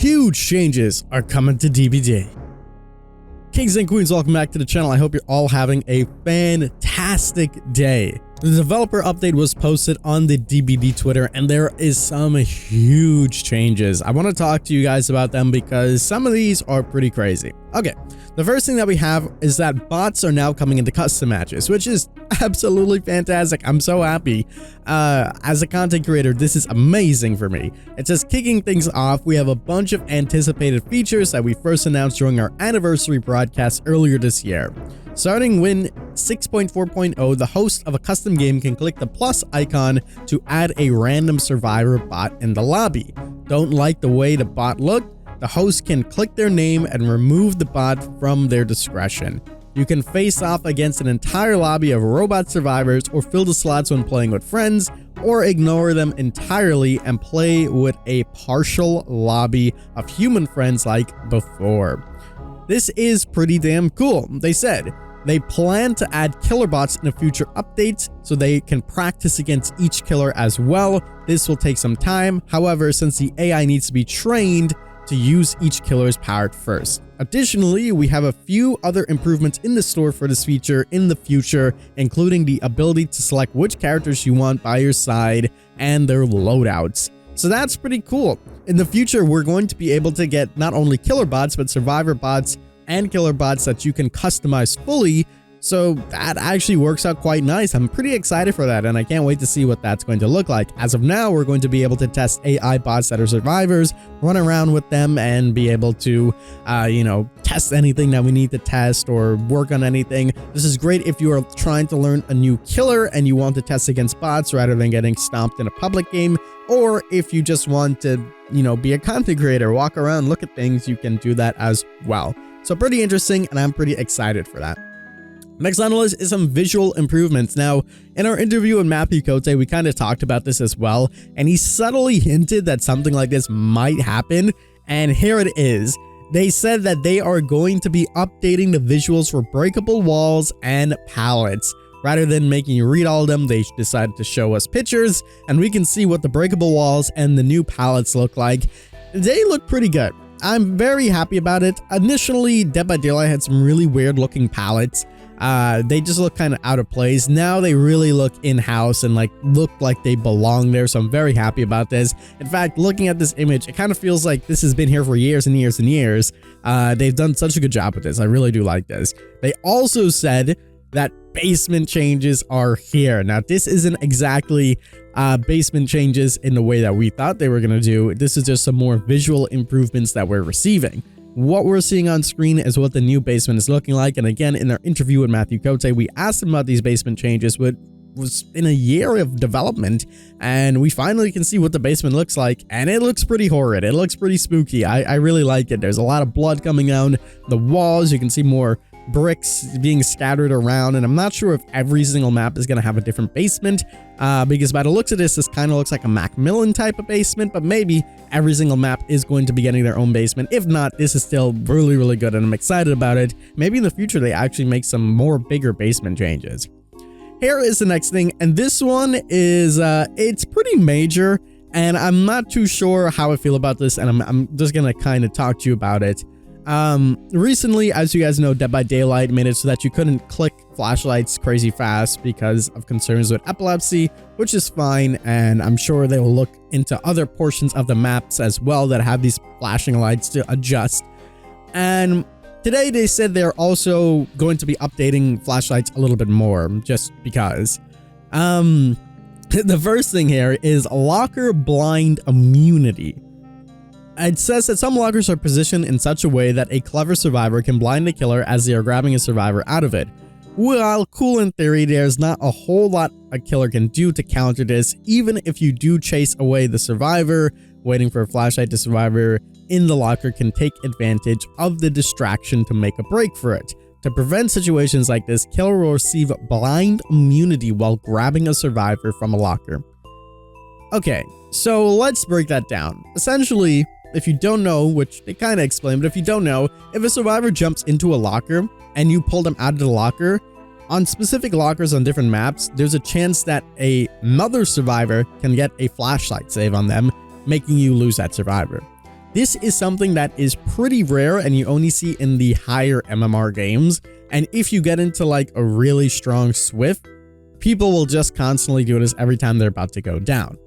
Huge changes are coming to DBD. Kings and queens, welcome back to the channel. I hope you're all having a fantastic day. The developer update was posted on the DBD Twitter, and there is some huge changes. I want to talk to you guys about them because some of these are pretty crazy. Okay, the first thing that we have is that bots are now coming into custom matches, which is absolutely fantastic. I'm so happy. As a content creator, this is amazing for me. It's just kicking things off. We have a bunch of anticipated features that we first announced during our anniversary broadcast earlier this year. Starting when 6.4.0, the host of a custom game can click the plus icon to add a random survivor bot in the lobby. Don't like the way the bot looked? The host can click their name and remove the bot from their discretion. You can face off against an entire lobby of robot survivors, or fill the slots when playing with friends, or ignore them entirely and play with a partial lobby of human friends like before. This is pretty damn cool. They said they plan to add killer bots in the future updates so they can practice against each killer as well. This will take some time. However, since the AI needs to be trained to use each killer's power first. Additionally, we have a few other improvements in the store for this feature in the future, including the ability to select which characters you want by your side and their loadouts. So that's pretty cool. In the future, we're going to be able to get not only killer bots, but survivor bots and killer bots that you can customize fully. So that actually works out quite nice. I'm pretty excited for that, and I can't wait to see what that's going to look like. As of now, we're going to be able to test AI bots that are survivors, run around with them, and be able to, test anything that we need to test or work on anything. This is great if you are trying to learn a new killer and you want to test against bots rather than getting stomped in a public game, or if you just want to, be a content creator, walk around, look at things, you can do that as well. So pretty interesting, and I'm pretty excited for that. Next on the list is some visual improvements. Now, in our interview with Matthew Cote, we kind of talked about this as well, and he subtly hinted that something like this might happen, and here it is. They said that they are going to be updating the visuals for breakable walls and pallets. Rather than making you read all of them, they decided to show us pictures, and we can see what the breakable walls and the new pallets look like. They look pretty good. I'm very happy about it. Initially, Dead by Daylight had some really weird looking pallets. They just look kind of out of place. Now they really look in-house and look like they belong there, so I'm very happy about this. In fact, looking at this image, it kind of feels like this has been here for years and years and years. They've done such a good job with this. I really do like this. They also said that basement changes are here. Now, this isn't exactly basement changes in the way that we thought they were going to do. This is just some more visual improvements that we're receiving. What we're seeing on screen is what the new basement is looking like. And again, in our interview with Matthew Cote, we asked him about these basement changes, what was in a year of development, and we finally can see what the basement looks like, and it looks pretty horrid. It looks pretty spooky. I really like it. There's a lot of blood coming down the walls. You can see more bricks being scattered around, and I'm not sure if every single map is going to have a different basement, because by the looks of this kind of looks like a Macmillan type of basement, but maybe every single map is going to be getting their own basement. If not, this is still really, really good, and I'm excited about it. Maybe in the future they actually make some more bigger basement changes. Here is the next thing, and this one is it's pretty major, and I'm not too sure how I feel about this, and I'm just gonna kind of talk to you about it. Recently, as you guys know, Dead by Daylight made it so that you couldn't click flashlights crazy fast because of concerns with epilepsy, which is fine, and I'm sure they will look into other portions of the maps as well that have these flashing lights to adjust. And today they said they're also going to be updating flashlights a little bit more, just because. The first thing here is locker blind immunity. It says that some lockers are positioned in such a way that a clever survivor can blind the killer as they are grabbing a survivor out of it. While cool in theory, there's not a whole lot a killer can do to counter this. Even if you do chase away the survivor, waiting for a flashlight, the survivor in the locker can take advantage of the distraction to make a break for it. To prevent situations like this, killer will receive blind immunity while grabbing a survivor from a locker. Okay, so let's break that down. Essentially, if you don't know, which they kind of explain, but if you don't know, if a survivor jumps into a locker and you pull them out of the locker, on specific lockers on different maps, there's a chance that another survivor can get a flashlight save on them, making you lose that survivor. This is something that is pretty rare and you only see in the higher MMR games. And if you get into like a really strong Swift, people will just constantly do this every time they're about to go down.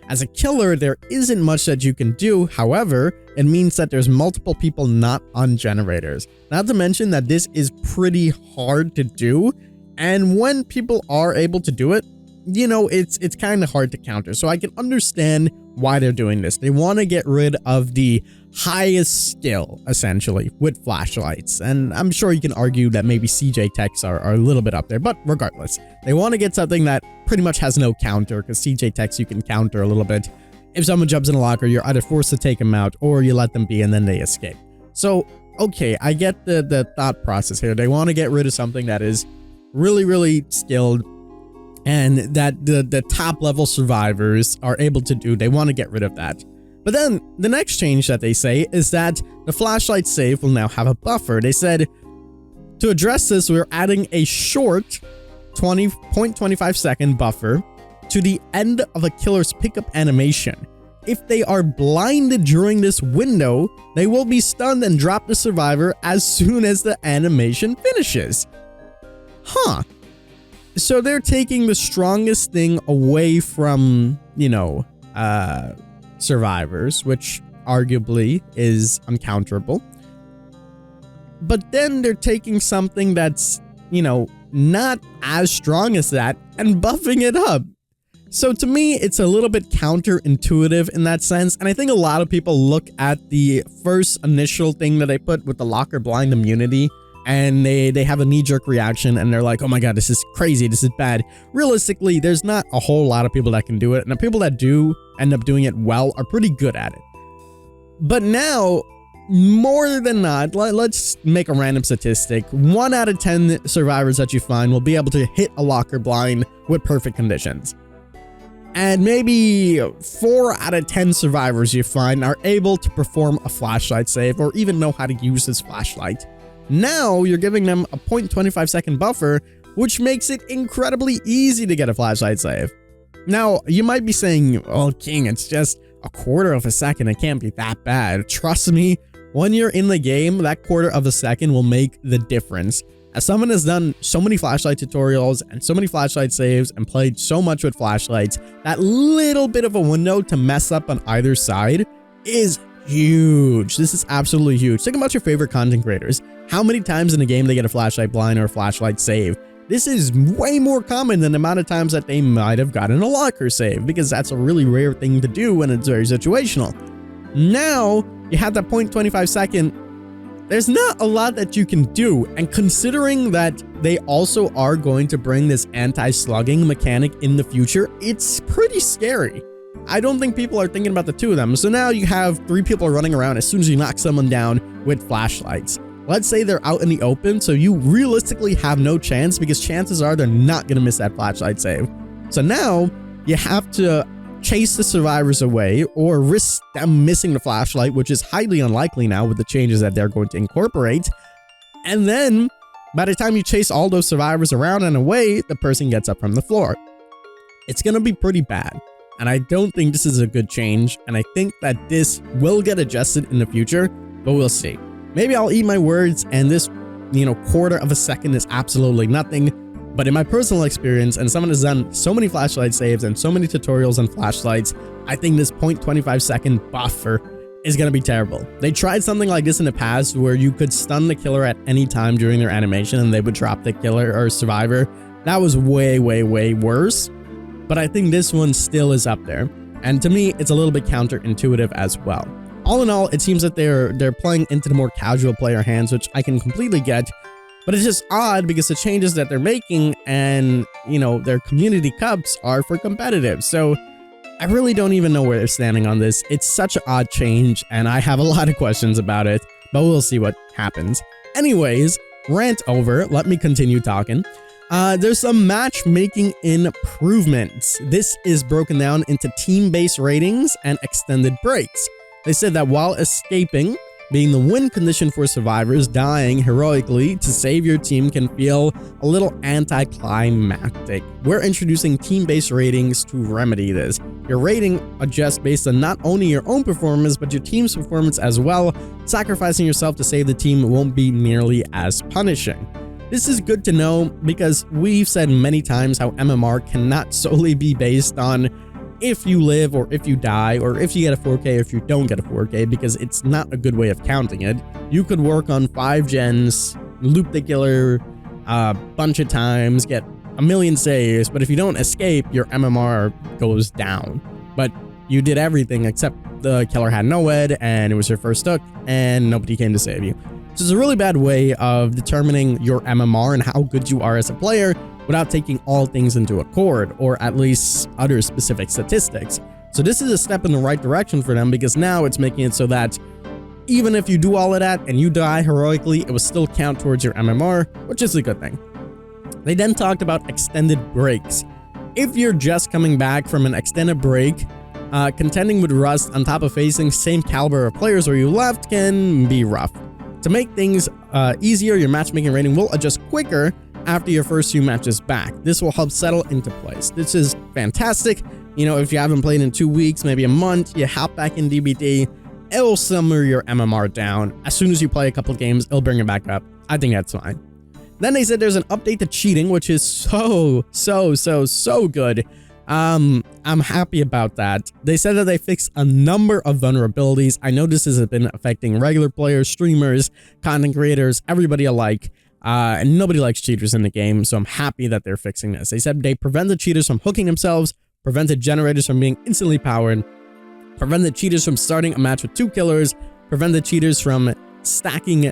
As a killer, there isn't much that you can do. However, it means that there's multiple people not on generators. Not to mention that this is pretty hard to do. And when people are able to do it, you know, it's kind of hard to counter. So I can understand why they're doing this. They want to get rid of the highest skill, essentially, with flashlights. And I'm sure you can argue that maybe CJ techs are a little bit up there, but regardless, they want to get something that pretty much has no counter, because CJ techs you can counter a little bit. If someone jumps in a locker, you're either forced to take them out or you let them be and then they escape. So, okay, I get the thought process here. They want to get rid of something that is really, really skilled and that the top level survivors are able to do. They want to get rid of that. But then the next change that they say is that the flashlight save will now have a buffer. They said to address this, we're adding a short 0.25 second buffer to the end of a killer's pickup animation. If they are blinded during this window, they will be stunned and drop the survivor as soon as the animation finishes. Huh. So they're taking the strongest thing away from, you know, survivors, which arguably is uncounterable. But then they're taking something that's, you know, not as strong as that and buffing it up. So to me, it's a little bit counterintuitive in that sense. And I think a lot of people look at the first initial thing that they put with the locker blind immunity and they have a knee-jerk reaction and they're like, oh my god, this is crazy, this is bad. Realistically, there's not a whole lot of people that can do it, and the people that do end up doing it well are pretty good at it. But now, more than not, let's make a random statistic. 1 out of 10 survivors that you find will be able to hit a locker blind with perfect conditions. And maybe 4 out of 10 survivors you find are able to perform a flashlight save or even know how to use this flashlight. Now you're giving them a 0.25 second buffer, which makes it incredibly easy to get a flashlight save. Now, you might be saying, oh, King, it's just a quarter of a second. It can't be that bad. Trust me, when you're in the game, that quarter of a second will make the difference. As someone has done so many flashlight tutorials and so many flashlight saves and played so much with flashlights, that little bit of a window to mess up on either side is huge. This is absolutely huge. Think about your favorite content creators. How many times in a game they get a flashlight blind or a flashlight save? This is way more common than the amount of times that they might have gotten a locker save, because that's a really rare thing to do and it's very situational. Now, you have that 0.25 second, there's not a lot that you can do, and considering that they also are going to bring this anti-slugging mechanic in the future, it's pretty scary. I don't think people are thinking about the two of them. So now you have 3 people running around as soon as you knock someone down with flashlights. Let's say they're out in the open, so you realistically have no chance, because chances are they're not going to miss that flashlight save. So now you have to chase the survivors away or risk them missing the flashlight, which is highly unlikely now with the changes that they're going to incorporate. And then by the time you chase all those survivors around and away, the person gets up from the floor. It's going to be pretty bad. And I don't think this is a good change. And I think that this will get adjusted in the future, but we'll see. Maybe I'll eat my words and this, quarter of a second is absolutely nothing. But in my personal experience, and someone has done so many flashlight saves and so many tutorials on flashlights, I think this 0.25 second buffer is going to be terrible. They tried something like this in the past where you could stun the killer at any time during their animation and they would drop the killer or survivor. That was way, way, way worse. But I think this one still is up there. And to me, it's a little bit counterintuitive as well. All in all, it seems that they're playing into the more casual player hands, which I can completely get. But it's just odd because the changes that they're making and, their community cups are for competitive. So I really don't even know where they're standing on this. It's such an odd change and I have a lot of questions about it, but we'll see what happens. Anyways, rant over. Let me continue talking. There's some matchmaking improvements. This is broken down into team-based ratings and extended breaks. They said that while escaping, being the win condition for survivors. Dying heroically to save your team can feel a little anticlimactic. We're introducing team-based ratings to remedy this. Your rating adjusts based on not only your own performance, but your team's performance as well. Sacrificing yourself to save the team won't be nearly as punishing. This is good to know because we've said many times how MMR cannot solely be based on if you live or if you die or if you get a 4K or if you don't get a 4K, because it's not a good way of counting it. You could work on 5 gens, loop the killer a bunch of times, get a million saves, but if you don't escape, your MMR goes down. But you did everything except the killer had no ed and it was your first hook and nobody came to save you. So it's a really bad way of determining your MMR and how good you are as a player without taking all things into accord, or at least other specific statistics. So this is a step in the right direction for them, because now it's making it so that even if you do all of that and you die heroically, it will still count towards your MMR, which is a good thing. They then talked about extended breaks. If you're just coming back from an extended break, contending with Rust on top of facing same caliber of players where you left can be rough. To make things easier, your matchmaking rating will adjust quicker after your first few matches back. This will help settle into place. This is fantastic. You know, if you haven't played in 2 weeks, maybe a month, you hop back in DBD, it'll simmer your MMR down. As soon as you play a couple of games, it'll bring it back up. I think that's fine. Then they said there's an update to cheating, which is so good. I'm happy about that. They said that they fixed a number of vulnerabilities. I know this has been affecting regular players, streamers, content creators, everybody alike. And nobody likes cheaters in the game, so I'm happy that they're fixing this. They said they prevented cheaters from hooking themselves, prevented generators from being instantly powered, prevented cheaters from starting a match with 2 killers, prevented cheaters from stacking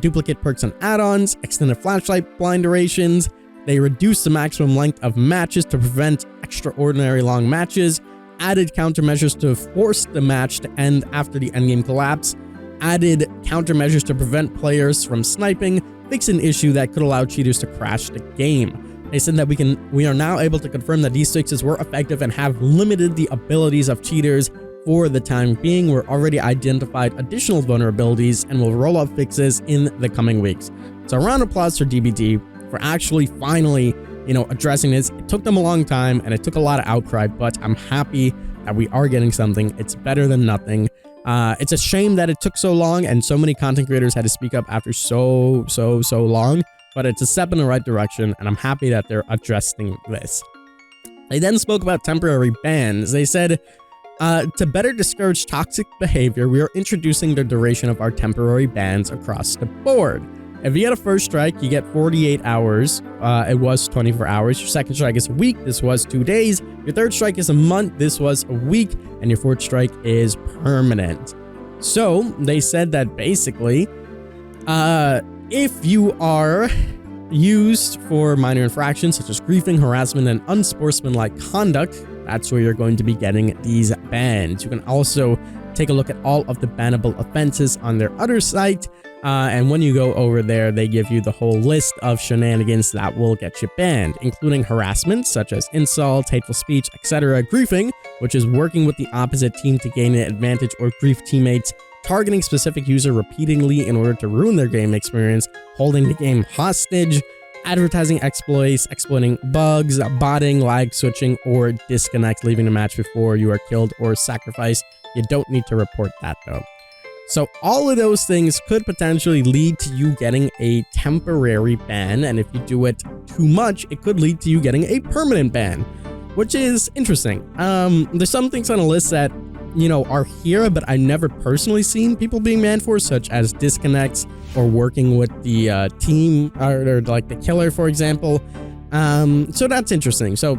duplicate perks and add-ons, extended flashlight blind durations. They reduced the maximum length of matches to prevent extraordinary long matches, added countermeasures to force the match to end after the endgame collapse, added countermeasures to prevent players from sniping, fixed an issue that could allow cheaters to crash the game. They said that we are now able to confirm that these fixes were effective and have limited the abilities of cheaters for the time being. We're already identified additional vulnerabilities and will roll out fixes in the coming weeks. So a round of applause for DBD for actually finally, addressing this. It took them a long time and it took a lot of outcry, but I'm happy that we are getting something. It's better than nothing. It's a shame that it took so long and so many content creators had to speak up after so long, but it's a step in the right direction and I'm happy that they're addressing this. They then spoke about temporary bans. They said, to better discourage toxic behavior, we are introducing the duration of our temporary bans across the board. If you get a first strike, you get 48 hours. It was 24 hours. Your second strike is a week. This was 2 days. Your third strike is a month. This was a week. And your fourth strike is permanent. So they said that basically, if you are used for minor infractions such as griefing, harassment, and unsportsmanlike conduct, that's where you're going to be getting these bans. You can also take a look at all of the bannable offenses on their other site. And when you go over there, they give you the whole list of shenanigans that will get you banned, including harassment, such as insults, hateful speech, etc., griefing, which is working with the opposite team to gain an advantage or grief teammates, targeting specific user repeatedly in order to ruin their game experience, holding the game hostage, advertising exploits, exploiting bugs, botting, lag switching, or disconnect, leaving the match before you are killed or sacrificed. You don't need to report that though. So all of those things could potentially lead to you getting a temporary ban, and if you do it too much, it could lead to you getting a permanent ban, which is interesting. There's some things on the list that, are here, but I've never personally seen people being banned for, such as disconnects or working with the team or like the killer, for example. So that's interesting. So,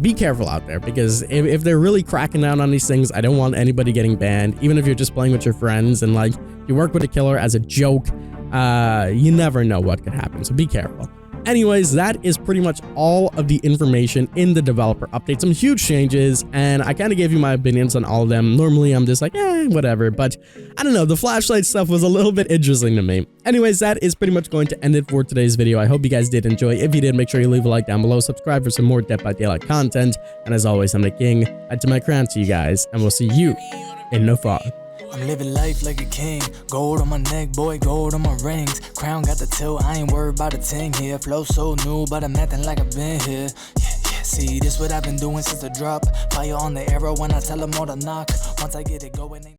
be careful out there, because if they're really cracking down on these things, I don't want anybody getting banned, even if you're just playing with your friends and like you work with a killer as a joke. You never know what could happen, so be careful. Anyways, that is pretty much all of the information in the developer update. Some huge changes, and I kind of gave you my opinions on all of them. Normally, I'm just like, whatever, but I don't know. The flashlight stuff was a little bit interesting to me. Anyways, that is pretty much going to end it for today's video. I hope you guys did enjoy. If you did, make sure you leave a like down below, subscribe for some more Dead by Daylight content, and as always, I'm the King. I do my crown to you guys, and we'll see you in the fog. I'm living life like a king. Gold on my neck, boy, gold on my rings. Crown got the tilt, I ain't worried about a thing here. Flow so new, but I'm acting like I've been here. Yeah, see, this what I've been doing since the drop. Fire on the arrow when I tell them all to knock. Once I get it going,